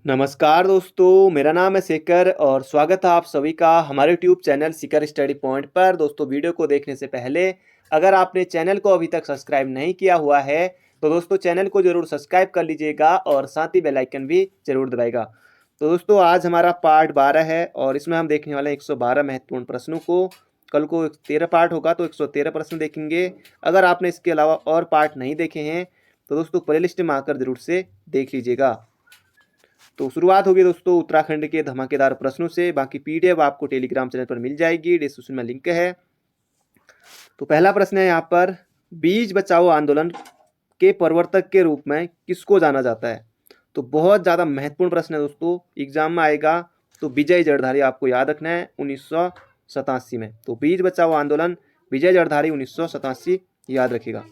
नमस्कार दोस्तों, मेरा नाम है शेखर और स्वागत है आप सभी का हमारे YouTube channel Shekhar study point पर। दोस्तों, वीडियो को देखने से पहले अगर आपने चैनल को अभी तक सब्सक्राइब नहीं किया हुआ है तो दोस्तों चैनल को ज़रूर सब्सक्राइब कर लीजिएगा और साथ ही बेल आइकन भी ज़रूर दबाएगा। तो दोस्तों, आज हमारा पार्ट 12 है और इसमें हम देखने वाले हैं 112 महत्वपूर्ण प्रश्नों को। कल को 13 पार्ट होगा तो 113 प्रश्न देखेंगे। अगर आपने इसके अलावा और पार्ट नहीं देखे हैं तो दोस्तों प्लेलिस्ट में आकर ज़रूर से देख लीजिएगा। तो शुरुआत होगी दोस्तों उत्तराखंड के धमाकेदार प्रश्नों से। बाकी पीडीएफ आपको टेलीग्राम चैनल पर मिल जाएगी, डिस्क्रिप्शन में लिंक है। तो पहला प्रश्न है यहाँ पर, बीज बचाओ आंदोलन के प्रवर्तक के रूप में किसको जाना जाता है? तो बहुत ज़्यादा महत्वपूर्ण प्रश्न है दोस्तों, एग्जाम में आएगा। तो विजय जड़धारी आपको याद रखना है 1987 में। तो बीज बचाओ आंदोलन विजय जड़धारी 1987 याद रखिएगा।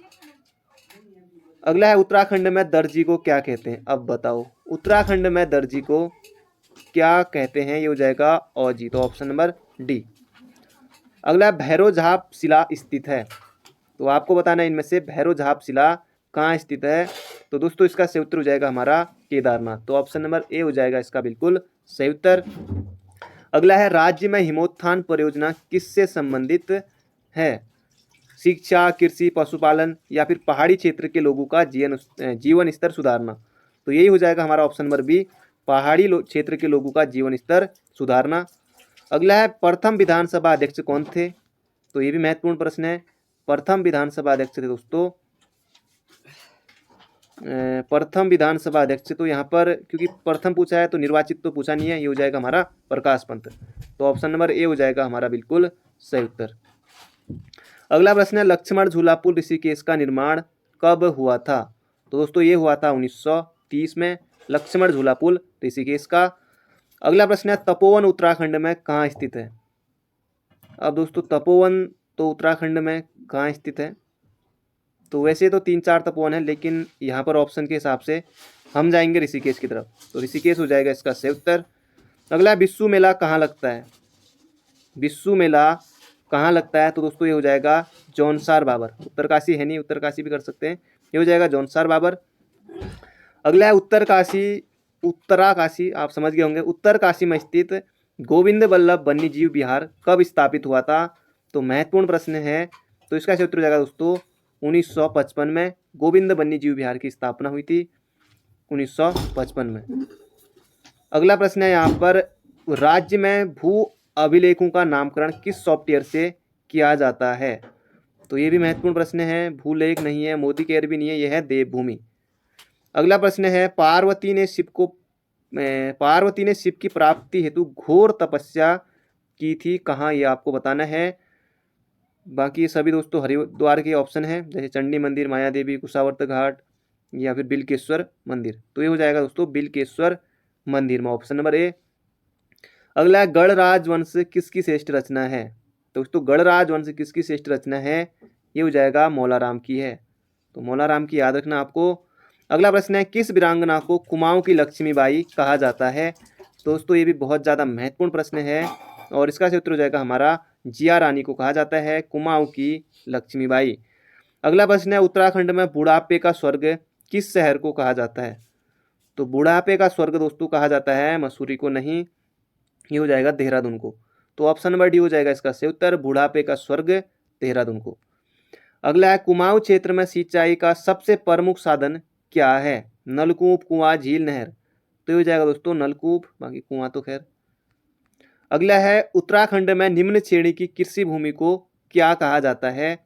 अगला है, उत्तराखंड में दर्जी को क्या कहते हैं? अब बताओ उत्तराखंड में दर्जी को क्या कहते हैं? ये हो जाएगा औजी। तो ऑप्शन नंबर डी। अगला, भैरव झाप शिला स्थित है। तो आपको बताना है इनमें से भैरव झाप शिला कहाँ स्थित है। तो दोस्तों इसका सही उत्तर हो जाएगा हमारा केदारनाथ। तो ऑप्शन नंबर ए हो जाएगा इसका बिल्कुल सही उत्तर। अगला है, राज्य में हिमोत्थान परियोजना किससे संबंधित है? शिक्षा, कृषि, पशुपालन या फिर पहाड़ी क्षेत्र के लोगों का जीवन स्तर सुधारना। तो यही हो जाएगा हमारा ऑप्शन नंबर बी, पहाड़ी क्षेत्र के लोगों का जीवन स्तर सुधारना। अगला है, प्रथम विधानसभा अध्यक्ष कौन थे? तो ये भी महत्वपूर्ण प्रश्न है। प्रथम विधानसभा अध्यक्ष थे दोस्तों, प्रथम विधानसभा अध्यक्ष। तो यहाँ पर क्योंकि प्रथम पूछा है तो निर्वाचित तो पूछा नहीं है, ये हो जाएगा हमारा प्रकाश पंत। तो ऑप्शन नंबर ए हो जाएगा हमारा बिल्कुल सही उत्तर। अगला प्रश्न है, लक्ष्मण झूला पुल ऋषिकेश का निर्माण कब हुआ था? तो दोस्तों ये हुआ था 1930 में, लक्ष्मण झूला पुल ऋषिकेश का। अगला प्रश्न है, तपोवन उत्तराखंड में कहाँ स्थित है? अब दोस्तों तपोवन तो उत्तराखंड में कहाँ स्थित है? तो वैसे तो 3-4 तपोवन है, लेकिन यहाँ पर ऑप्शन के हिसाब से हम जाएंगे ऋषिकेश की तरफ। तो ऋषिकेश हो जाएगा इसका सही उत्तर। अगला, बिस्सू मेला कहाँ लगता है? बिस्सू मेला कहाँ लगता है? तो दोस्तों ये हो जाएगा जौनसार बाबर। उत्तरकाशी है नहीं, उत्तरकाशी भी कर सकते हैं। ये हो जाएगा जौनसार बाबर। अगला है, उत्तराकाशी आप समझ गए होंगे। उत्तरकाशी में स्थित गोविंद बल्लभ वन्यजीव विहार कब स्थापित हुआ था? तो महत्वपूर्ण प्रश्न है। तो इसका सही उत्तर हो जाएगा दोस्तों 1955 में गोविंद वन्यजीव विहार की स्थापना हुई थी 1955 में। अगला प्रश्न है यहाँ पर, राज्य में भू अभिलेखों का नामकरण किस सॉफ्टवेयर से किया जाता है? तो ये भी महत्वपूर्ण प्रश्न है। भूलेख नहीं है, मोदी केयर भी नहीं है, यह है देवभूमि। अगला प्रश्न है, पार्वती ने शिव की प्राप्ति हेतु घोर तपस्या की थी कहाँ? ये आपको बताना है। बाकी सभी दोस्तों हरिद्वार के ऑप्शन है, जैसे चंडी मंदिर, माया देवी, कुशावर्त घाट या फिर बिलकेश्वर मंदिर। तो ये हो जाएगा दोस्तों बिलकेश्वर मंदिर में ऑप्शन नंबर ए। अगला है, गढ़ राजवंश किसकी श्रेष्ठ रचना है? तो दोस्तों गढ़ राजवंश किसकी श्रेष्ठ रचना है? ये हो जाएगा मौलाराम की है। तो मौलाराम की याद रखना आपको। अगला प्रश्न है, किस वीरांगना को कुमाऊं की लक्ष्मीबाई कहा जाता है? दोस्तों ये भी बहुत ज़्यादा महत्वपूर्ण प्रश्न है और इसका सही उत्तर हो जाएगा हमारा जिया रानी को कहा जाता है कुमाऊं की लक्ष्मीबाई। अगला प्रश्न है, उत्तराखंड में बुढ़ापे का स्वर्ग किस शहर को कहा जाता है? तो बुढ़ापे का स्वर्ग दोस्तों कहा जाता है मसूरी को नहीं, ये हो जाएगा देहरादून को। तो ऑप्शन नंबर डी हो जाएगा इसका सही उत्तर, बुढ़ापे का स्वर्ग देहरादून को। अगला है, कुमाऊं क्षेत्र में सिंचाई का सबसे प्रमुख साधन क्या है? नलकूप, कुआं, झील, नहर। तो ये हो जाएगा दोस्तों नलकूप, बाकी कुआं तो खैर। अगला है, उत्तराखंड में निम्न श्रेणी की कृषि भूमि को क्या कहा जाता है?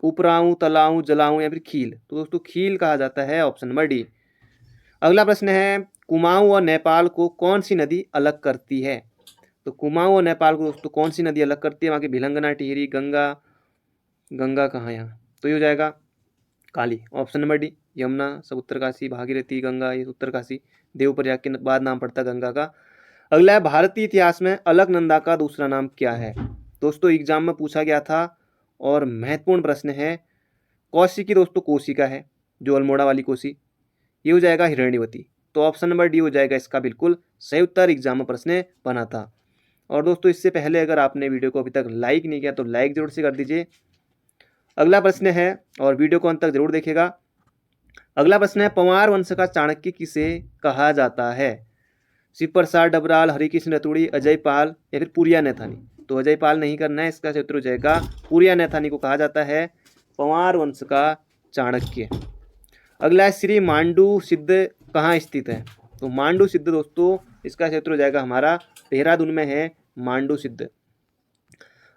उपराऊ, तलाऊ, जलाऊ या फिर खील। तो दोस्तों खील कहा जाता है, ऑप्शन नंबर डी। अगला प्रश्न है, कुमाऊं और नेपाल को कौन सी नदी अलग करती है? तो कुमाऊं और नेपाल को दोस्तों कौन सी नदी अलग करती है? वहाँ की भिलंगना, टिहरी, गंगा। गंगा कहाँ है यहाँ? तो ये हो जाएगा काली, ऑप्शन नंबर डी। यमुना सब उत्तरकाशी, भागीरथी, गंगा ये उत्तरकाशी, देवप्रयाग के बाद नाम पड़ता है गंगा का। अगला है, भारतीय इतिहास में अलकनंदा का दूसरा नाम क्या है? दोस्तों एग्जाम में पूछा गया था और महत्वपूर्ण प्रश्न है। कौशी की दोस्तों कोशिका है, जो अल्मोड़ा वाली कोशी, ये हो जाएगा हिरण्यवती। तो ऑप्शन नंबर डी हो जाएगा इसका बिल्कुल सही उत्तर, एग्जाम में प्रश्न बना था। और दोस्तों इससे पहले अगर आपने वीडियो को अभी तक लाइक नहीं किया तो लाइक जरूर से कर दीजिए। अगला प्रश्न है और वीडियो को अंत तक जरूर देखेगा। अगला प्रश्न है, पंवार वंश का चाणक्य किसे कहा जाता है? शिव प्रसाद डबराल, हरिकृष्ण रतूड़ी, अजय पाल या फिर पुरिया नैथानी। तो अजय पाल नहीं करना है, इसका क्षेत्र हो जाएगा पुरिया नैथानी को कहा जाता है पंवार वंश का चाणक्य। अगला है श्री मांडू सिद्ध कहाँ स्थित है। तो मांडू सिद्ध दोस्तों इसका क्षेत्र हो जाएगा हमारा देहरादून में है मांडू सिद्ध।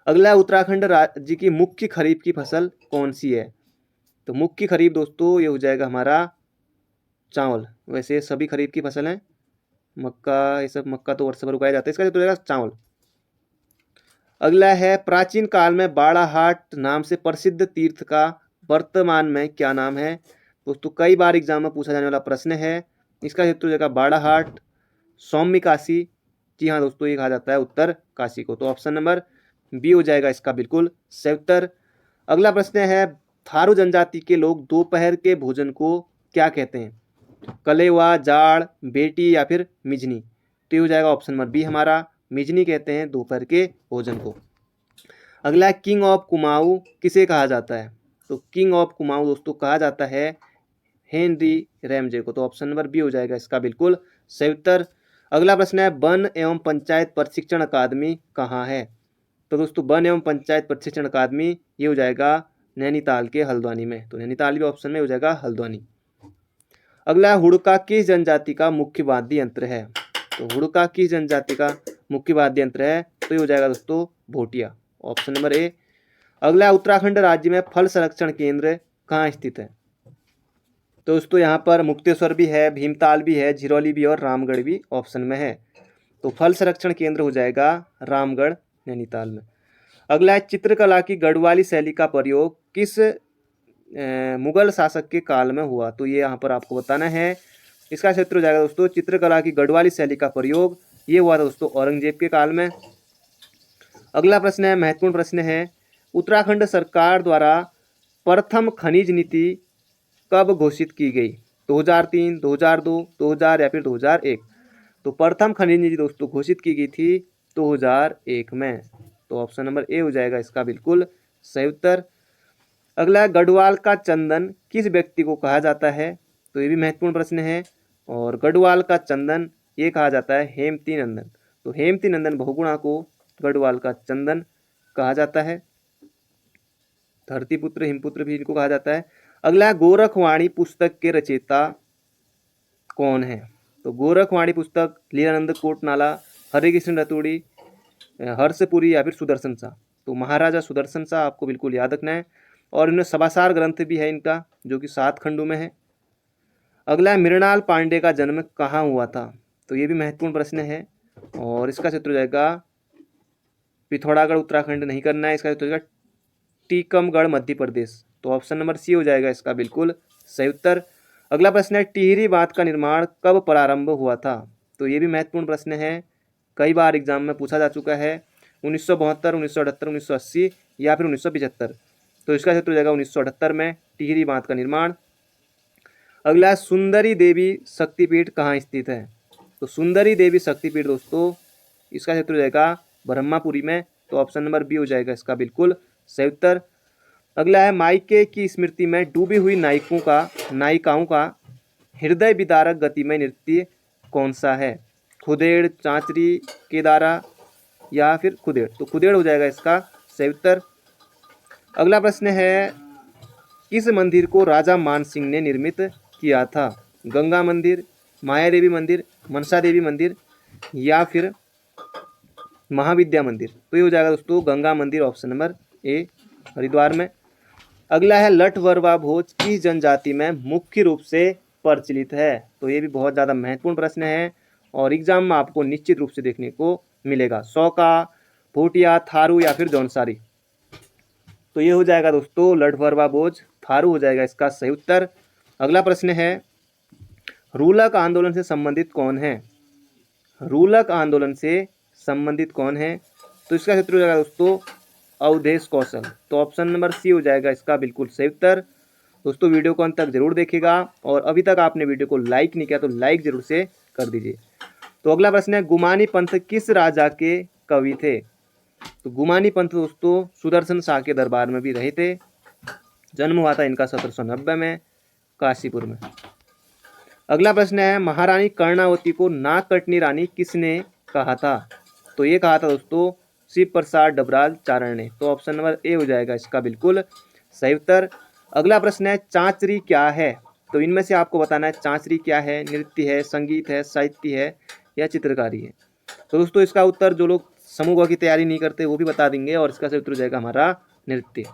अगला है उत्तराखंड राज्य की मुख्य खरीफ की फसल कौन सी है। तो मुख्य खरीफ दोस्तों ये हो जाएगा हमारा चावल। वैसे सभी खरीफ की फसल हैं, मक्का ये सब, मक्का तो वर्ष भर उगाया जाता है, इसका क्षेत्र हो जाएगा चावल। अगला है प्राचीन काल में बाड़ाहाट नाम से प्रसिद्ध तीर्थ का वर्तमान में क्या नाम है। दोस्तों कई बार एग्जाम में पूछा जाने वाला प्रश्न है, इसका क्षेत्र हो जाएगा बाड़ाहाट, सौम्य काशी। जी हाँ दोस्तों, ये कहा जाता है उत्तर काशी को। तो ऑप्शन नंबर बी हो जाएगा इसका बिल्कुल सही उत्तर। अगला प्रश्न है थारू जनजाति के लोग दोपहर के भोजन को क्या कहते हैं। कलेवा, जाड़, बेटी या फिर मिजनी। तो ये हो जाएगा ऑप्शन नंबर बी हमारा, मिजनी कहते हैं दोपहर के भोजन को। अगला किंग ऑफ कुमाऊं किसे कहा जाता है। तो किंग ऑफ कुमाऊं दोस्तों कहा जाता है हेनरी रैमजे को। तो ऑप्शन नंबर बी हो जाएगा इसका बिल्कुल सही उत्तर। अगला प्रश्न है वन एवं पंचायत प्रशिक्षण अकादमी कहाँ है। तो दोस्तों वन एवं पंचायत प्रशिक्षण अकादमी ये हो जाएगा नैनीताल के हल्द्वानी में। तो नैनीताल भी ऑप्शन में हो जाएगा हल्द्वानी। अगला हुड़का किस जनजाति का मुख्य वाद्य यंत्र है। तो हुड़का किस जनजाति का मुख्य वाद्य यंत्र है। तो ये हो जाएगा दोस्तों भोटिया, ऑप्शन नंबर ए। अगला उत्तराखंड राज्य में फल संरक्षण केंद्र कहाँ स्थित है। तो दोस्तों यहाँ पर मुक्तेश्वर भी है, भीमताल भी है, झिरौली भी और रामगढ़ भी ऑप्शन में है। तो फल संरक्षण केंद्र हो जाएगा रामगढ़ नैनीताल में। अगला है चित्रकला की गढ़वाली शैली का प्रयोग किस मुगल शासक के काल में हुआ। तो ये यहाँ पर आपको बताना है, इसका क्षेत्र हो जाएगा दोस्तों चित्रकला की गढ़वाली शैली का प्रयोग ये हुआ था दोस्तों औरंगजेब के काल में। अगला प्रश्न है महत्वपूर्ण प्रश्न है, उत्तराखंड सरकार द्वारा प्रथम खनिज नीति कब घोषित की गई। 2003, 2002, 2000 या फिर 2001। तो प्रथम खनिज नीति दोस्तों घोषित की गई थी 2001 में। तो ऑप्शन नंबर ए हो जाएगा इसका बिल्कुल सही उत्तर। अगला गढ़वाल का चंदन किस व्यक्ति को कहा जाता है। तो ये भी महत्वपूर्ण प्रश्न है, और गढ़वाल का चंदन ये कहा जाता है हेमती नंदन। तो हेमती नंदन बहुगुणा को गढ़वाल का चंदन कहा जाता है। धरतीपुत्र, हिमपुत्र भी इनको कहा जाता है। अगला गोरखवाणी पुस्तक के रचयिता कौन है। तो गोरखवाणी पुस्तक लीलानंद कोटनाला, हरिकृष्ण रतूड़ी, हर्षपुरी या फिर सुदर्शन शाह। तो महाराजा सुदर्शन शाह आपको बिल्कुल याद रखना है, और इनमें सभासार ग्रंथ भी है इनका जो कि 7 खंडों में है। अगला है मृणाल पांडे का जन्म कहाँ हुआ था। तो ये भी महत्वपूर्ण प्रश्न है, और इसका क्षेत्र हो जाएगा पिथौरागढ़ उत्तराखंड नहीं करना है, इसका क्षेत्र हो जाएगा टीकमगढ़ मध्य प्रदेश। तो ऑप्शन नंबर सी हो जाएगा इसका बिल्कुल सही उत्तर। अगला प्रश्न है टिहरी बांध का निर्माण कब प्रारंभ हुआ था। तो ये भी महत्वपूर्ण प्रश्न है, कई बार एग्जाम में पूछा जा चुका है। 1972, 1978, 1980 या फिर 1975। तो इसका क्षेत्र हो जाएगा 1978 में टिहरी बांध का निर्माण। अगला सुंदरी देवी शक्तिपीठ कहाँ स्थित है। तो सुंदरी देवी शक्तिपीठ दोस्तों इसका क्षेत्र हो जाएगा ब्रह्मापुरी में। तो ऑप्शन नंबर बी हो जाएगा इसका बिल्कुल सही उत्तर। अगला है मायके की स्मृति में डूबी हुई नायिकाओं का हृदय विदारक गतिमय नृत्य कौन सा है। खुदेड़, चांचरी, केदारा या फिर खुदेड़। तो खुदेड़ हो जाएगा इसका सही उत्तर। अगला प्रश्न है किस मंदिर को राजा मान सिंह ने निर्मित किया था। गंगा मंदिर, माया देवी मंदिर, मनसा देवी मंदिर या फिर महाविद्या मंदिर। तो ये हो जाएगा दोस्तों गंगा मंदिर, ऑप्शन नंबर ए हरिद्वार में। अगला है लठवरवा भोज किस जनजाति में मुख्य रूप से प्रचलित है। तो ये भी बहुत ज़्यादा महत्वपूर्ण प्रश्न है, और एग्जाम में आपको निश्चित रूप से देखने को मिलेगा। सौका, भोटिया, थारू या फिर जौनसारी। तो ये हो जाएगा दोस्तों लठवरवा भोज, थारू हो जाएगा इसका सही उत्तर। अगला प्रश्न है रूलक आंदोलन से संबंधित कौन है। रूलक आंदोलन से संबंधित कौन है। तो इसका क्षेत्र हो जाएगा दोस्तों अवधेश कौशल। तो ऑप्शन नंबर सी हो जाएगा इसका बिल्कुल सही उत्तर। दोस्तों वीडियो को अंत तक जरूर देखिएगा, और अभी तक आपने वीडियो को लाइक नहीं किया तो लाइक जरूर से कर दीजिए। तो अगला प्रश्न है गुमानी पंथ किस राजा के कवि थे। तो गुमानी पंथ दोस्तों सुदर्शन शाह के दरबार में भी रहे थे। जन्म हुआ था इनका 1790 में काशीपुर में। अगला प्रश्न है महारानी कर्णावती को नाक कटनी रानी किसने कहा था? तो ये कहा था दोस्तों शिव प्रसाद डबराल चारण ने। तो ऑप्शन नंबर ए हो जाएगा इसका बिल्कुल सही उत्तर। अगला प्रश्न है चांचरी क्या है? तो इनमें से आपको बताना है चांचरी क्या है, नृत्य है, संगीत है, साहित्य है या चित्रकारी है। तो दोस्तों इसका उत्तर जो लोग समूह की तैयारी नहीं करते वो भी बता देंगे और इसका सही उत्तर हो जाएगा हमारा नृत्य।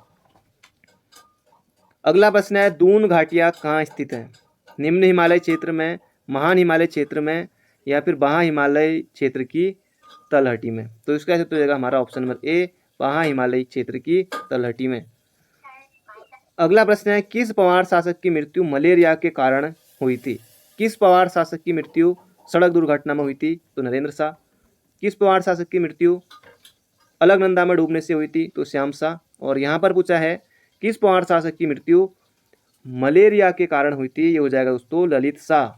अगला प्रश्न है दून घाटियाँ कहाँ स्थित है? निम्न हिमालय क्षेत्र में, महान हिमालय क्षेत्र में या फिर बाहा हिमालय क्षेत्र की तलहटी में। तो इसका सही उत्तर हो जाएगा हमारा ऑप्शन नंबर ए बाहा हिमालय क्षेत्र की तलहटी में। अगला प्रश्न है किस पवार शासक की मृत्यु मलेरिया के कारण हुई थी? किस पवार शासक की मृत्यु सड़क दुर्घटना में हुई थी? तो नरेंद्र शाह। किस पवार शासक की मृत्यु अलकनंदा में डूबने से हुई थी? तो श्याम शाह। और यहाँ पर पूछा है किस पवार शासक की मृत्यु मलेरिया के कारण हुई थी? ये हो जाएगा दोस्तों ललित शाह।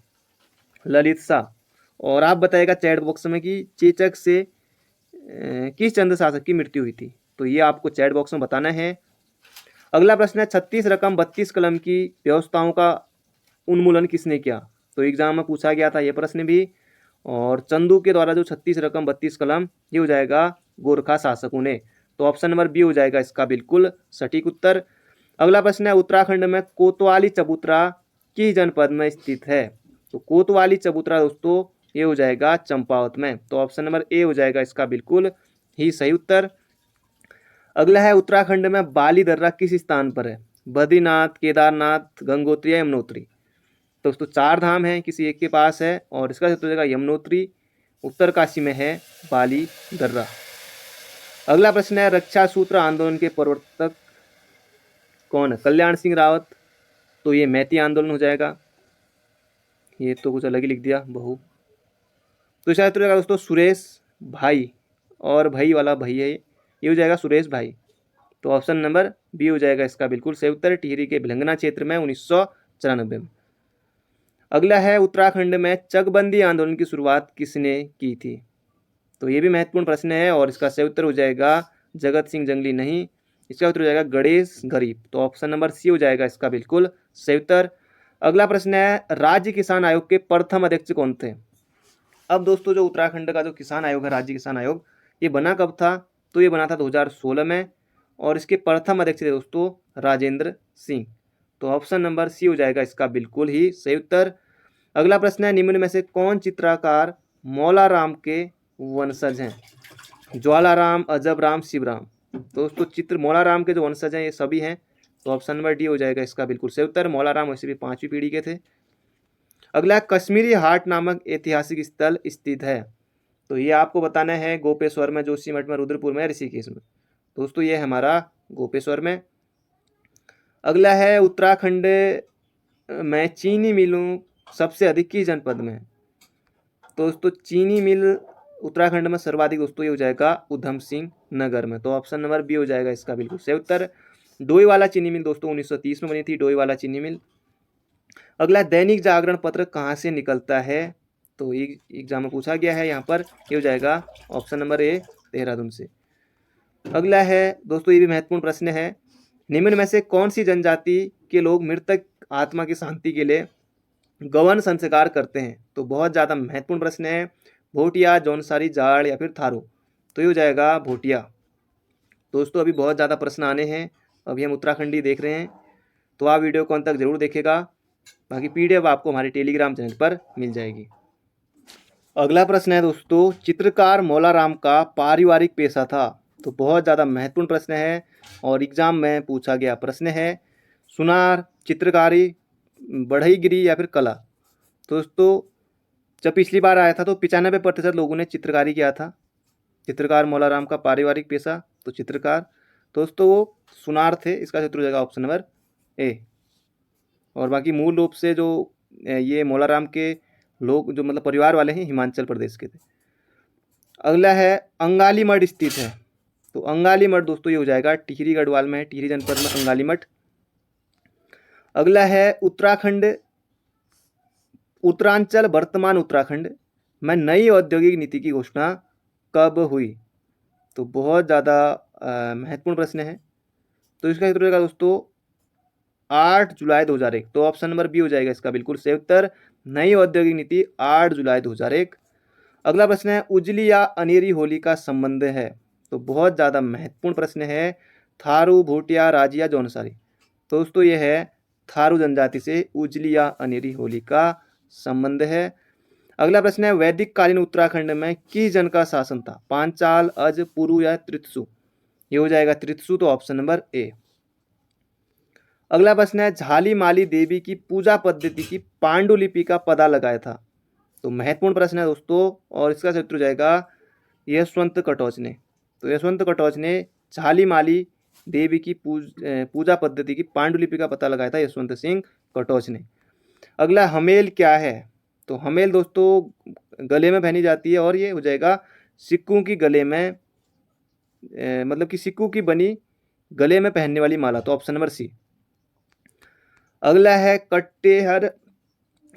ललित शाह। और आप बताइएगा चैट बॉक्स में कि चेचक से किस चंद्र शासक की मृत्यु हुई थी? तो ये आपको चैट बॉक्स में बताना है। अगला प्रश्न है 36 रकम 32 कलम की व्यवस्थाओं का उन्मूलन किसने किया? तो एग्जाम में पूछा गया था ये प्रश्न भी। और चंदू के द्वारा जो 36 रकम 32 कलम ये हो जाएगा गोरखा शासकों ने। तो ऑप्शन नंबर बी हो जाएगा इसका बिल्कुल सटीक उत्तर। अगला प्रश्न है उत्तराखंड में कोतवाली चबूतरा किस जनपद में स्थित है? तो कोतवाली चबूतरा दोस्तों ये हो जाएगा चंपावत में। तो ऑप्शन नंबर ए हो जाएगा इसका बिल्कुल ही सही उत्तर। अगला है उत्तराखंड में बाली दर्रा किस स्थान पर है? बद्रीनाथ, केदारनाथ, गंगोत्री या यमुनोत्री। तो दोस्तों 4 धाम हैं, किसी एक के पास है और इसका सही उत्तर यमुनोत्री उत्तरकाशी में है बाली दर्रा। अगला प्रश्न है रक्षा सूत्र आंदोलन के प्रवर्तक कौन है? कल्याण सिंह रावत। तो ये मैती आंदोलन हो जाएगा। ये तो कुछ अलग ही लिख दिया बहु। तो इसका उत्तर दोस्तों सुरेश भाई और भाई वाला भाई है ये हो जाएगा सुरेश भाई। तो ऑप्शन नंबर बी हो जाएगा इसका बिल्कुल सही उत्तर टिहरी के भिलंगना क्षेत्र में 1994 में। अगला है उत्तराखंड में चकबंदी आंदोलन की शुरुआत किसने की थी? तो ये भी महत्वपूर्ण प्रश्न है और इसका सही उत्तर हो जाएगा जगत सिंह जंगली नहीं, इसका उत्तर हो जाएगा गणेश गरीब। तो ऑप्शन नंबर सी हो जाएगा इसका बिल्कुल सही उत्तर। अगला प्रश्न है राज्य किसान आयोग के प्रथम अध्यक्ष कौन थे? अब दोस्तों जो उत्तराखंड का जो किसान आयोग है राज्य किसान आयोग ये बना कब था? तो ये बना था 2016 में और इसके प्रथम अध्यक्ष थे दोस्तों राजेंद्र सिंह। तो ऑप्शन नंबर सी हो जाएगा इसका बिल्कुल ही सही उत्तर। अगला प्रश्न है निम्न में से कौन चित्रकार मौलाराम के वंशज हैं? ज्वालाराम, अजबराम, शिवराम। दोस्तों चित्र मौलाराम के जो वंशज हैं ये सभी हैं। तो ऑप्शन नंबर डी हो जाएगा इसका बिल्कुल सही उत्तर। मौलाराम वैसे भी 5वीं पीढ़ी के थे। अगला कश्मीरी हाट नामक ऐतिहासिक स्थल स्थित है। तो ये आपको बताना है गोपेश्वर में, जोशीमठ में, रुद्रपुर में, ऋषिकेश में। दोस्तों ये हमारा गोपेश्वर में। अगला है उत्तराखंड में चीनी मिलों सबसे अधिक किस जनपद में है? तो दोस्तों चीनी मिल उत्तराखंड में सर्वाधिक दोस्तों ये हो जाएगा उधम सिंह नगर में। तो ऑप्शन नंबर बी हो जाएगा इसका बिल्कुल सही उत्तर। डोईवाला चीनी मिल दोस्तों 1930 में बनी थी डोईवाला चीनी मिल। अगला दैनिक जागरण पत्र कहाँ से निकलता है? तो एग्जाम में पूछा गया है यहाँ पर, ये हो जाएगा ऑप्शन नंबर ए देहरादून से। अगला है दोस्तों ये भी महत्वपूर्ण प्रश्न है निम्न में से कौन सी जनजाति के लोग मृतक आत्मा की शांति के लिए गवन संस्कार करते हैं? तो बहुत ज़्यादा महत्वपूर्ण प्रश्न है। भोटिया, जौनसारी, जाड़ या फिर थारू। तो ये हो जाएगा भोटिया। दोस्तों अभी बहुत ज़्यादा प्रश्न आने हैं, अभी हम उत्तराखंडी देख रहे हैं तो आप वीडियो को अंत तक जरूर देखेगा। बाकी पीडीएफ आपको हमारे टेलीग्राम चैनल पर मिल जाएगी। अगला प्रश्न है दोस्तों चित्रकार मौलाराम का पारिवारिक पेशा था? तो बहुत ज़्यादा महत्वपूर्ण प्रश्न है और एग्जाम में पूछा गया प्रश्न है। सुनार, चित्रकारी, बढ़ईगिरी या फिर कला। तो दोस्तों जब पिछली बार आया था तो 95% लोगों ने चित्रकारी किया था। चित्रकार मौलाराम का पारिवारिक पेशा तो चित्रकार। दोस्तों वो सुनार थे, इसका उत्तर हो जाएगा ऑप्शन नंबर ए। और बाकी मूल रूप से जो ये मौलाराम के लोग जो मतलब परिवार वाले हैं हिमाचल प्रदेश के थे। अगला है अंगाली मठ स्थित है। तो अंगाली मठ दोस्तों ये हो जाएगा टिहरी गढ़वाल में, टिहरी जनपद में अंगाली मठ। अगला है उत्तराखंड उत्तरांचल वर्तमान उत्तराखंड में नई औद्योगिक नीति की घोषणा कब हुई? तो बहुत ज़्यादा महत्वपूर्ण प्रश्न है। तो इसका उत्तर होगा दोस्तों 8 जुलाई 2001। तो ऑप्शन नंबर बी हो जाएगा इसका बिल्कुल सही उत्तर। नई औद्योगिक नीति 8 जुलाई 2001। अगला प्रश्न है, उजली या अनेरी होली का संबंध है? तो बहुत ज़्यादा महत्वपूर्ण प्रश्न है। थारू, भूटिया, राजिया, जौनसारी। तो दोस्तों ये है थारू जनजाति से उजली या अनेरी होली का संबंध है। अगला प्रश्न है, वैदिक कालीन उत्तराखंड में किस जन का शासन था? पांचाल, अज, पुरु या त्रितसु? ये हो जाएगा त्रितसु, तो ऑप्शन नंबर ए। अगला प्रश्न है, झाली माली देवी की पूजा पद्धति की पांडुलिपि का पता लगाया था? तो महत्वपूर्ण प्रश्न है दोस्तों, और इसका उत्तर हो जाएगा यशवंत कटोच ने। तो यशवंत कटोच ने झाली माली देवी की पूजा पद्धति की पांडुलिपि का पता लगाया था, यशवंत सिंह कटोच ने। अगला, हमेल क्या है? तो हमेल दोस्तों गले में पहनी जाती है, और ये हो जाएगा सिक्कों की गले में मतलब कि सिक्कों की बनी गले में पहनने वाली माला, तो ऑप्शन नंबर सी। अगला है, कट्टेहर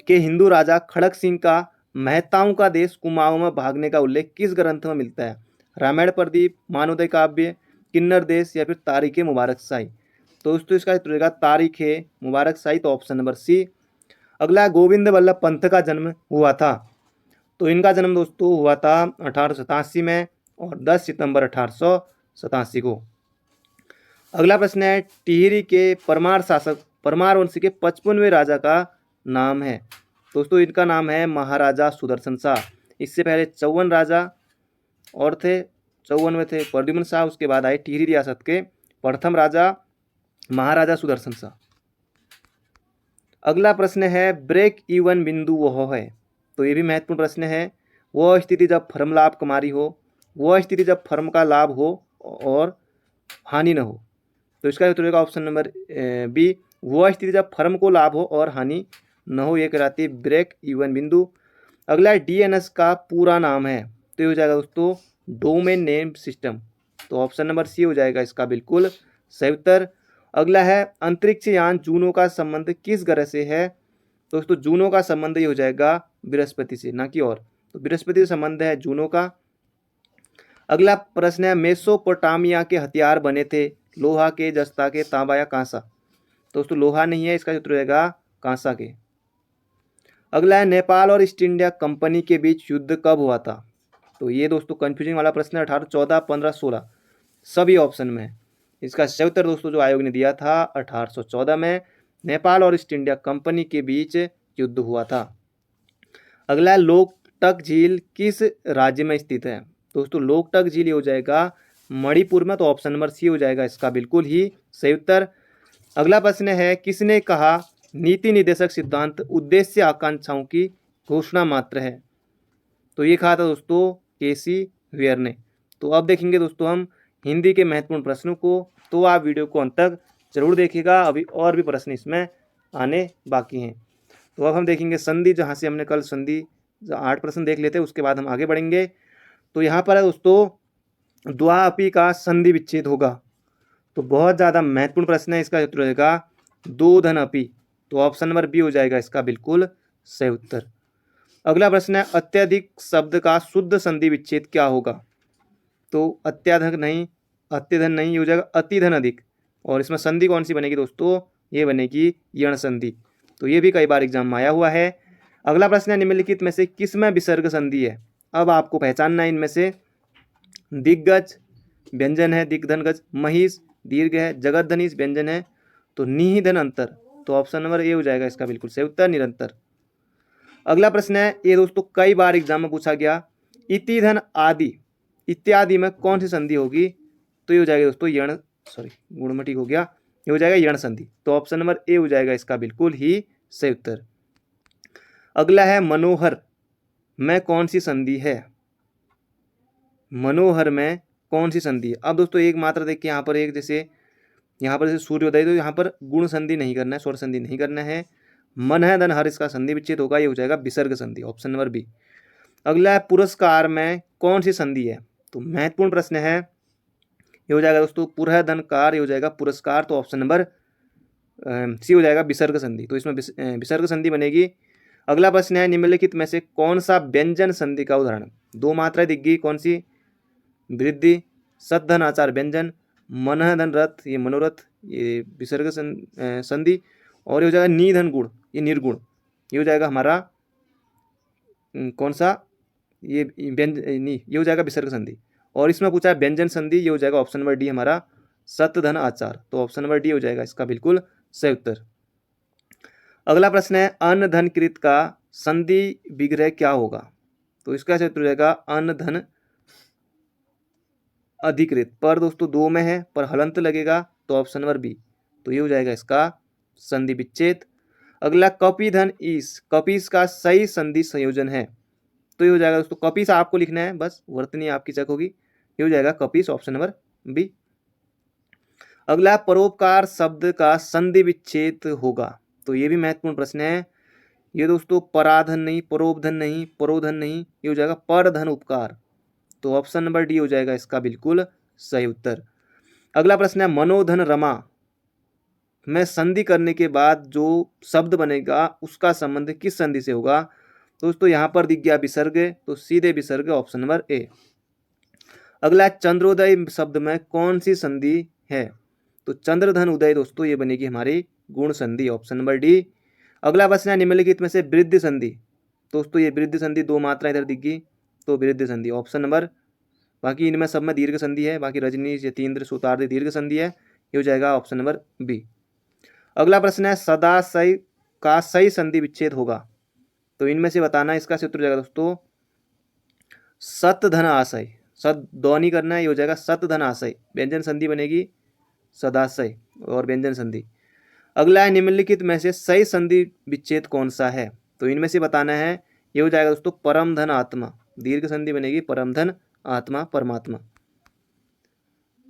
के हिंदू राजा खड़क सिंह का मेहताओं का देश कुमाऊं में भागने का उल्लेख किस ग्रंथ में मिलता है? रामायण प्रदीप, मानवोदय काव्य, किन्नर देश या फिर तारीख मुबारक शाही? तो दोस्तों इसका उत्तर होगा तारीख मुबारक शाही, तो ऑप्शन नंबर सी। अगला, गोविंद वल्लभ पंत का जन्म हुआ था? तो इनका जन्म दोस्तों हुआ था 1887 में, और 10 सितंबर 1887 को। अगला प्रश्न है, टिहरी के परमार शासक परमार वंश के 55वें राजा का नाम है? दोस्तों इनका नाम है महाराजा सुदर्शन शाह। इससे पहले 54 राजा और थे, 54 में थे प्रद्युम्न शाह, उसके बाद आए टिहरी रियासत के प्रथम राजा महाराजा सुदर्शन शाह। अगला प्रश्न है, ब्रेक इवन बिंदु वह है? तो ये भी महत्वपूर्ण प्रश्न है। वह स्थिति जब फर्म लाभ कमा रही हो, वह स्थिति जब फर्म का लाभ हो और हानि न हो। तो इसका उत्तर होगा ऑप्शन नंबर बी, वह स्थिति जब फर्म को लाभ हो और हानि न हो, ये कहलाती है ब्रेक इवन बिंदु। अगला, डीएनएस का पूरा नाम है? तो ये हो जाएगा दोस्तों डोमेन नेम सिस्टम, तो ऑप्शन नंबर सी हो जाएगा इसका बिल्कुल सही उत्तर। अगला है, अंतरिक्ष यान जूनो का संबंध किस ग्रह से है? दोस्तों जूनो का संबंध ये हो जाएगा बृहस्पति से, ना कि और। तो बृहस्पति से संबंध है जूनो का। अगला प्रश्न है, मेसोपोटामिया के हथियार बने थे लोहा के, जस्ता के, तांबा या कांसा? दोस्तों लोहा नहीं है, इसका उत्तर रहेगा कांसा के। अगला है, नेपाल और ईस्ट इंडिया कंपनी के बीच युद्ध कब हुआ था? तो ये दोस्तों कंफ्यूजिंग वाला प्रश्न है। 1814, 15, 16 सभी ऑप्शन में है। इसका सही उत्तर दोस्तों जो आयोग ने दिया था 1814 में नेपाल और ईस्ट इंडिया कंपनी के बीच युद्ध हुआ था। अगला, लोकटक झील किस राज्य में स्थित है? दोस्तों लोकटक झील हो जाएगा मणिपुर में, तो ऑप्शन नंबर सी हो जाएगा इसका बिल्कुल ही सही उत्तर। अगला प्रश्न है, किसने कहा नीति निर्देशक सिद्धांत उद्देश्य आकांक्षाओं की घोषणा मात्र है? तो ये कहा था दोस्तों केसी वेयर ने। तो अब देखेंगे दोस्तों हम हिंदी के महत्वपूर्ण प्रश्नों को, तो आप वीडियो को अंत तक जरूर देखिएगा, अभी और भी प्रश्न इसमें आने बाकी हैं। तो अब हम देखेंगे संधि, जहाँ से हमने कल संधि 8 प्रश्न देख लेते हैं, उसके बाद हम आगे बढ़ेंगे। तो यहाँ पर है दोस्तों द्वाअपी का संधि विच्छेद होगा? तो बहुत ज़्यादा महत्वपूर्ण प्रश्न है, इसका उत्तर रहेगा दो धन अपी, तो ऑप्शन नंबर बी हो जाएगा इसका बिल्कुल सही उत्तर। अगला प्रश्न है, अत्यधिक शब्द का शुद्ध संधि विच्छेद क्या होगा? तो अत्याधिक नहीं, अत्यधन नहीं, हो जाएगा अतिधन अधिक। और इसमें संधि कौन सी बनेगी दोस्तों? ये बनेगी यण संधि। तो ये भी कई बार एग्जाम में आया हुआ है। अगला प्रश्न है, निम्नलिखित में से किसमें विसर्ग संधि है? अब आपको पहचानना है इनमें से। दिग्गज व्यंजन है, दिग्धनगज, महिष दीर्घ है, जगत धनीश व्यंजन है, तो निधन अंतर, तो ऑप्शन नंबर ए हो जाएगा इसका बिल्कुल सही उत्तर, निरंतर। अगला प्रश्न है, ये दोस्तों कई बार एग्जाम में पूछा गया, इति धन आदि इत्यादि में कौन सी संधि होगी? तो ये हो जाएगा दोस्तों यण, सॉरी गुण में ठीक हो गया, ये हो जाएगा यण संधि, तो ऑप्शन नंबर ए हो जाएगा इसका बिल्कुल ही सही उत्तर। अगला है, मनोहर में कौन सी संधि है? मनोहर में कौन सी संधि है? अब दोस्तों एक मात्रा देखिए, यहाँ पर एक जैसे यहाँ पर जैसे सूर्योदय, तो यहाँ पर गुण संधि नहीं करना है, स्वर संधि नहीं करना है। मन है धन हर, इसका संधि विच्छेद होगा, ये हो जाएगा विसर्ग संधि, ऑप्शन नंबर बी। अगला है, पुरस्कार में कौन सी संधि है? तो महत्वपूर्ण प्रश्न है, ये हो जाएगा दोस्तों पुरह धन कार, ये हो जाएगा पुरस्कार, तो ऑप्शन नंबर सी हो जाएगा विसर्ग संधि, तो इसमें विसर्ग संधि बनेगी। अगला प्रश्न है, निम्नलिखित में से कौन सा व्यंजन संधि का उदाहरण? दो मात्राएं दिख गई, कौन सी? वृद्धि, सद्धन आचार व्यंजन, मन धन रथ, ये मनोरथ, ये विसर्ग संधि, और ये हो जाएगा निधन गुण, ये निर्गुण, ये हो जाएगा हमारा कौन सा, ये नहीं, ये हो जाएगा विसर्ग संधि। और इसमें पूछा है व्यंजन संधि, ये हो जाएगा ऑप्शन नंबर डी हमारा सत धन आचार। तो ऑप्शन नंबर डी हो जाएगा इसका बिल्कुल सही उत्तर। अगला प्रश्न है अन धन कृत का संधि विग्रह क्या होगा। तो इसका सही उत्तर हो जाएगा अन धन अधिकृत। पर दोस्तों दो में है, पर हलंत लगेगा, तो ऑप्शन नंबर बी। तो ये हो जाएगा इसका संधि विच्छेद। अगला कपि धन ईस, कपीस का सही संधि संयोजन है। तो ये हो जाएगा दोस्तों, कपीस आपको लिखना है, बस वर्तनी आपकी चेक होगी। ये हो जाएगा कपीस, ऑप्शन नंबर बी। अगला परोपकार शब्द का संधि विच्छेद होगा। तो ये भी महत्वपूर्ण प्रश्न है। ये दोस्तों पराधन नहीं, परोपधन नहीं, परोधन नहीं, ये हो जाएगा परधन उपकार। तो ऑप्शन नंबर डी हो जाएगा इसका बिल्कुल सही उत्तर। अगला प्रश्न है मनोधन रमा में संधि करने के बाद जो शब्द बनेगा उसका संबंध किस संधि से होगा। दोस्तों यहाँ पर दिख गया विसर्ग, तो सीधे विसर्ग, ऑप्शन नंबर ए। अगला चंद्रोदय शब्द में कौन सी संधि है। तो चंद्रधन उदय दोस्तों ये बनेगी हमारी गुण संधि, ऑप्शन नंबर डी। अगला प्रश्न है निम्नलिखित में से वृद्धि संधि। दोस्तों ये वृद्धि संधि दो मात्रा इधर दिख गई, तो वृद्धि संधि ऑप्शन नंबर। बाकी इनमें सब में दीर्घ संधि है, बाकी रजनी यतीन्द्र सूतार्ध दीर्घ संधि है, ये हो जाएगा ऑप्शन नंबर बी। अगला प्रश्न है सदाशय का सही संधि विच्छेद होगा। तो इनमें से बताना, इसका सूत्र हो जाएगा दोस्तों सत धन आशय, सद दो नहीं करना है, ये हो जाएगा सत धन आशय। व्यंजन संधि बनेगी सदाशय और व्यंजन संधि। अगला है निम्नलिखित में से सही संधि विच्छेद कौन सा है। तो इनमें से बताना है, ये हो जाएगा दोस्तों परम धन आत्मा, दीर्घ संधि बनेगी परम धन आत्मा परमात्मा।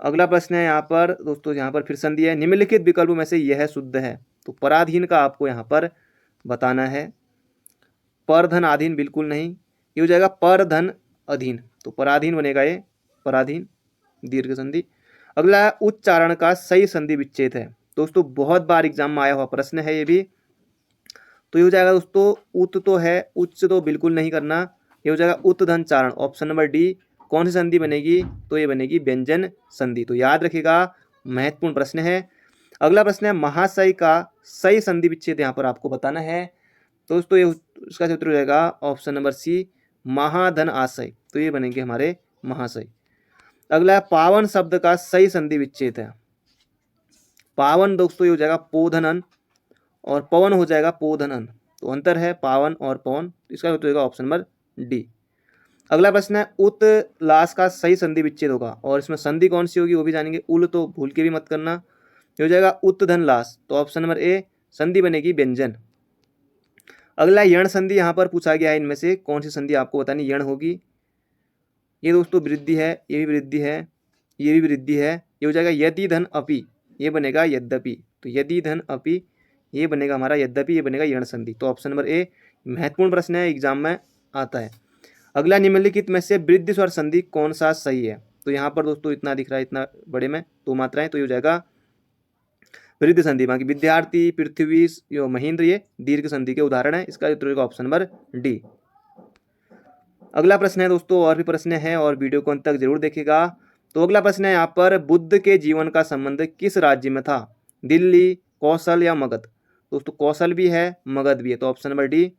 अगला प्रश्न है यहाँ पर दोस्तों, यहाँ पर फिर संधि है निम्नलिखित विकल्पों में से यह शुद्ध है। तो पराधीन का आपको यहाँ पर बताना है, परधन आधीन बिल्कुल नहीं, ये हो जाएगा परधन अधीन। तो पराधीन बनेगा ये, पराधीन दीर्घ संधि। अगला उच्चारण का सही संधि विच्छेद है। दोस्तों बहुत बार एग्जाम में आया हुआ प्रश्न है ये भी। तो ये हो जाएगा दोस्तों उत तो है, उच्च तो बिल्कुल नहीं करना, ये हो जाएगा उत्धन चारण, ऑप्शन नंबर डी। कौन सी संधि बनेगी, तो ये बनेगी व्यंजन संधि। तो याद रखिएगा, महत्वपूर्ण प्रश्न है। अगला प्रश्न है महाशय का सही संधि विच्छेद यहाँ पर आपको बताना है। तो दोस्तों ये इसका सूत्र हो जाएगा ऑप्शन नंबर सी महाधन आशय। तो ये बनेंगे हमारे महाशय। अगला है पावन शब्द का सही संधि विच्छेद है। पावन दोस्तों ये हो जाएगा पोधनन और पवन हो जाएगा पोधनन। तो अंतर है पावन और पवन, इसका उत्तर होगा ऑप्शन नंबर डी। अगला प्रश्न है उत्लास का सही संधि विच्छेद होगा, और इसमें संधि कौन सी होगी वो भी जानेंगे। उल तो भूल के भी मत करना, ये हो जाएगा उत्धन लास। तो ऑप्शन नंबर ए संधि बनेगी व्यंजन। अगला यण संधि यहाँ पर पूछा गया है, इनमें से कौन सी संधि आपको बतानी यण होगी। ये दोस्तों वृद्धि है, ये भी वृद्धि है, ये भी वृद्धि है, ये हो जाएगा यदि धन अपि, ये बनेगा यद्यपि। तो यदि धन अपि ये बनेगा हमारा यद्यपि, ये बनेगा यण संधि। तो ऑप्शन नंबर ए महत्वपूर्ण प्रश्न है, एग्जाम में आता है। अगला निम्नलिखित में से वृद्धि स्वर संधि कौन सा सही है। तो यहाँ पर दोस्तों इतना दिख रहा है, इतना बड़े में दो मात्राएं, तो ये हो जाएगा वृद्धि संधि। बाकी विद्यार्थी, पृथ्वी, यो महेंद्र, ये दीर्घ संधि के उदाहरण है। इसका उत्तर होगा ऑप्शन नंबर डी। अगला प्रश्न है दोस्तों, और भी प्रश्न है और वीडियो को अंत तक जरूर देखेगा। तो अगला प्रश्न है यहाँ पर बुद्ध के जीवन का संबंध किस राज्य में था, दिल्ली, कौशल या मगध। दोस्तों कौशल भी है, मगध भी है, तो ऑप्शन नंबर डी।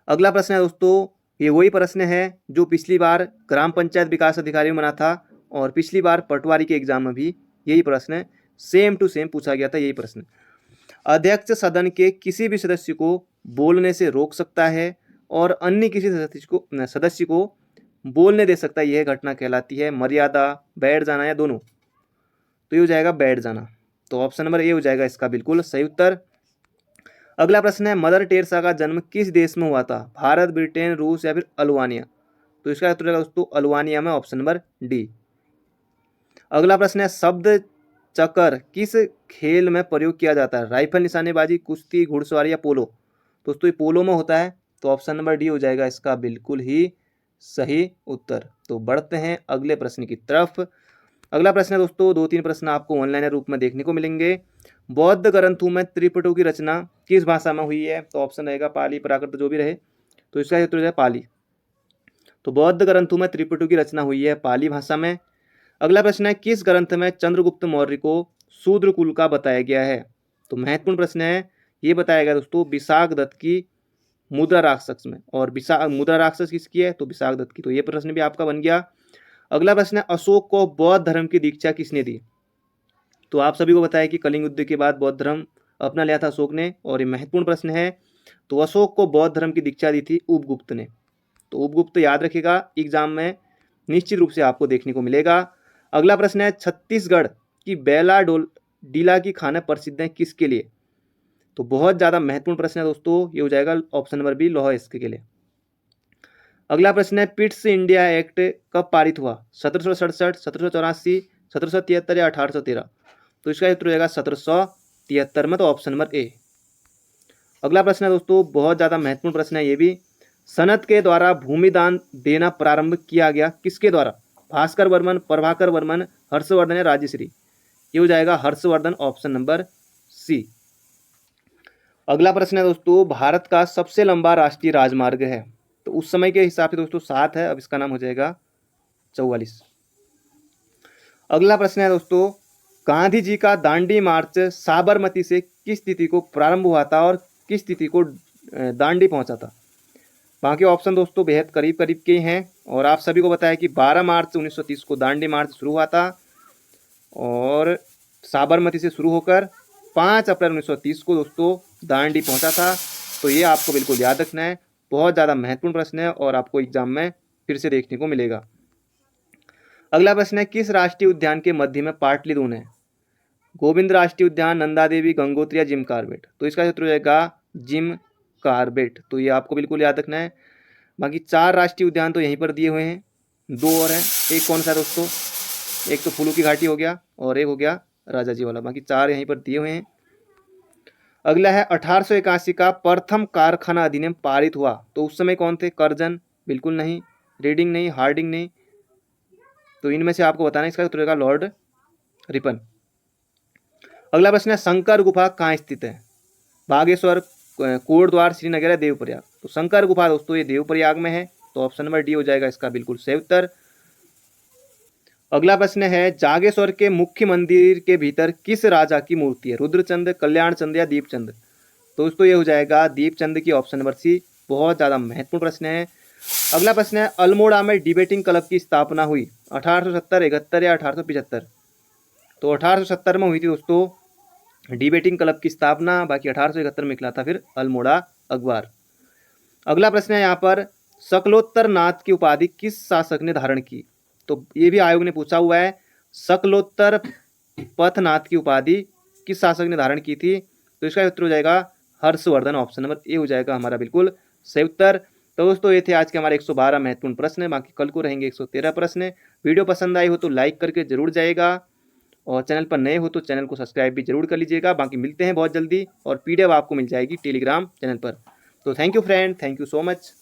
अगला प्रश्न है दोस्तों, ये वही प्रश्न है जो पिछली बार ग्राम पंचायत विकास अधिकारी में बना था, और पिछली बार पटवारी के एग्जाम में भी यही प्रश्न सेम टू सेम पूछा गया था। यही प्रश्न, अध्यक्ष सदन के किसी भी सदस्य को बोलने से रोक सकता है और अन्य किसी सदस्य को बोलने दे सकता है, यह घटना कहलाती है मर्यादा, बैठ जाना या दोनों। तो ये हो जाएगा बैठ जाना। तो ऑप्शन नंबर ए हो जाएगा इसका बिल्कुल सही उत्तर। अगला प्रश्न है मदर टेरेसा का जन्म किस देश में हुआ था, भारत, ब्रिटेन, रूस या फिर अल्बानिया। तो इसका उत्तर रहेगा दोस्तों अल्बानिया में, ऑप्शन नंबर डी। अगला प्रश्न है शब्द चक्र किस खेल में प्रयोग किया जाता है, राइफल, निशानेबाजी, कुश्ती, घुड़सवारी या पोलो। दोस्तों ये पोलो में होता है, तो ऑप्शन नंबर डी हो जाएगा इसका बिल्कुल ही सही उत्तर। तो बढ़ते हैं अगले प्रश्न की तरफ। अगला प्रश्न है दोस्तों, दो तीन प्रश्न आपको ऑनलाइन रूप में देखने को मिलेंगे। बौद्ध ग्रंथों में त्रिपिटक की रचना किस भाषा में हुई है। तो ऑप्शन रहेगा पाली, प्राकृत, जो भी रहे। तो इसका उत्तर है पाली। तो बौद्ध ग्रंथों में त्रिपिटक की रचना हुई है पाली भाषा में। अगला प्रश्न है किस ग्रंथ में चंद्रगुप्त मौर्य को शूद्र कुल का बताया गया है। तो महत्वपूर्ण प्रश्न है, ये बताया गया दोस्तों विशाखदत्त की मुद्रा राक्षस में, और मुद्रा राक्षस किसकी है, तो विशाखदत्त की। तो ये प्रश्न भी आपका बन गया। अगला प्रश्न है, अशोक को बौद्ध धर्म की दीक्षा किसने दी। तो आप सभी को बताया कि कलिंग युद्ध के बाद बौद्ध धर्म अपना लिया था अशोक ने, और ये महत्वपूर्ण प्रश्न है। तो अशोक को बौद्ध धर्म की दीक्षा दी थी उपगुप्त ने। तो उपगुप्त याद रखिएगा, एग्जाम में निश्चित रूप से आपको देखने को मिलेगा। अगला प्रश्न है, छत्तीसगढ़ की बेला डीला की खाना प्रसिद्ध है किसके लिए। तो बहुत ज़्यादा महत्वपूर्ण प्रश्न है दोस्तों, ये हो जाएगा ऑप्शन नंबर बी, लौह अयस्क के लिए। अगला प्रश्न है, पिट्स इंडिया एक्ट कब पारित हुआ, 1767, 1784, 1773 या 1813। तो इसका उत्तर हो जाएगा 1773 में, तो ऑप्शन नंबर ए। अगला प्रश्न है दोस्तों, बहुत ज़्यादा महत्वपूर्ण प्रश्न है ये भी, सनत के द्वारा भूमि दान देना प्रारंभ किया गया किसके द्वारा, भास्कर वर्मन, प्रभाकर वर्मन, हर्षवर्धन या राजश्री। ये हो जाएगा हर्षवर्धन, ऑप्शन नंबर सी। अगला प्रश्न है दोस्तों, भारत का सबसे लंबा राष्ट्रीय राजमार्ग है। तो उस समय के हिसाब से दोस्तों 7 है, अब इसका नाम हो जाएगा 44। अगला प्रश्न है दोस्तों, गांधी जी का दांडी मार्च साबरमती से किस तिथि को प्रारंभ हुआ था और किस तिथि को दांडी पहुंचा था। बाकी ऑप्शन दोस्तों बेहद करीब करीब के हैं, और आप सभी को बताया कि 12 मार्च 1930 को दांडी मार्च शुरू हुआ था, और साबरमती से शुरू होकर 5 अप्रैल 1930 को दोस्तों दांडी पहुंचा था। तो ये आपको बिल्कुल याद रखना है, बहुत ज़्यादा महत्वपूर्ण प्रश्न है और आपको एग्जाम में फिर से देखने को मिलेगा। अगला प्रश्न है, किस राष्ट्रीय उद्यान के मध्य में पाटलिपुत्र है, गोविंद राष्ट्रीय उद्यान, नंदा देवी, गंगोत्री या जिम कार्बेट। तो इसका उत्तर हो जाएगा जिम कार्बेट। तो ये आपको बिल्कुल याद रखना है। बाकी 4 राष्ट्रीय उद्यान तो यहीं पर दिए हुए हैं, 2 और हैं। एक कौन सा है दोस्तों, एक तो फूलों की घाटी हो गया और एक हो गया राजा जी वाला, बाकी 4 यहीं पर दिए हुए हैं। अगला है, 1881 का प्रथम कारखाना अधिनियम पारित हुआ, तो उस समय कौन थे, कर्जन बिल्कुल नहीं, रीडिंग नहीं, हार्डिंग नहीं। तो इनमें से आपको बताना है, इसका उत्तर होगा लॉर्ड रिपन। अगला प्रश्न है, शंकर गुफा कहाँ स्थित है, बागेश्वर, कोटद्वार, श्रीनगर या देवप्रयाग। तो शंकर गुफा दोस्तों ये देवप्रयाग में है, तो ऑप्शन नंबर डी हो जाएगा इसका बिल्कुल सही उत्तर। अगला प्रश्न है, जागेश्वर के मुख्य मंदिर के भीतर किस राजा की मूर्ति है, रुद्रचंद, कल्याणचंद या दीपचंद। तो दोस्तों ये हो जाएगा दीपचंद की, ऑप्शन नंबर सी। बहुत ज़्यादा महत्वपूर्ण प्रश्न है। अगला प्रश्न है, अल्मोड़ा में डिबेटिंग क्लब की स्थापना हुई 1870, 71 या 1875। तो 1870 में हुई थी दोस्तों डिबेटिंग क्लब की स्थापना, बाकी 1871 में निकला था फिर अल्मोड़ा अखबार। अगला प्रश्न है यहाँ पर, शकलोत्तर नाथ की उपाधि किस शासक ने धारण की। तो ये भी आयोग ने पूछा हुआ है, शकलोत्तर पथनाथ की उपाधि किस शासक ने धारण की थी। तो इसका उत्तर हो जाएगा हर्षवर्धन, ऑप्शन नंबर ए हो जाएगा हमारा बिल्कुल सही उत्तर। तो दोस्तों ये थे आज के हमारे 112 महत्वपूर्ण प्रश्न, बाकी कल को रहेंगे 113 प्रश्न। वीडियो पसंद आई हो तो लाइक करके जरूर जाएगा, और चैनल पर नए हो तो चैनल को सब्सक्राइब भी जरूर कर लीजिएगा। बाकी मिलते हैं बहुत जल्दी, और PDF आपको मिल जाएगी टेलीग्राम चैनल पर। तो thank you friend, thank you so much.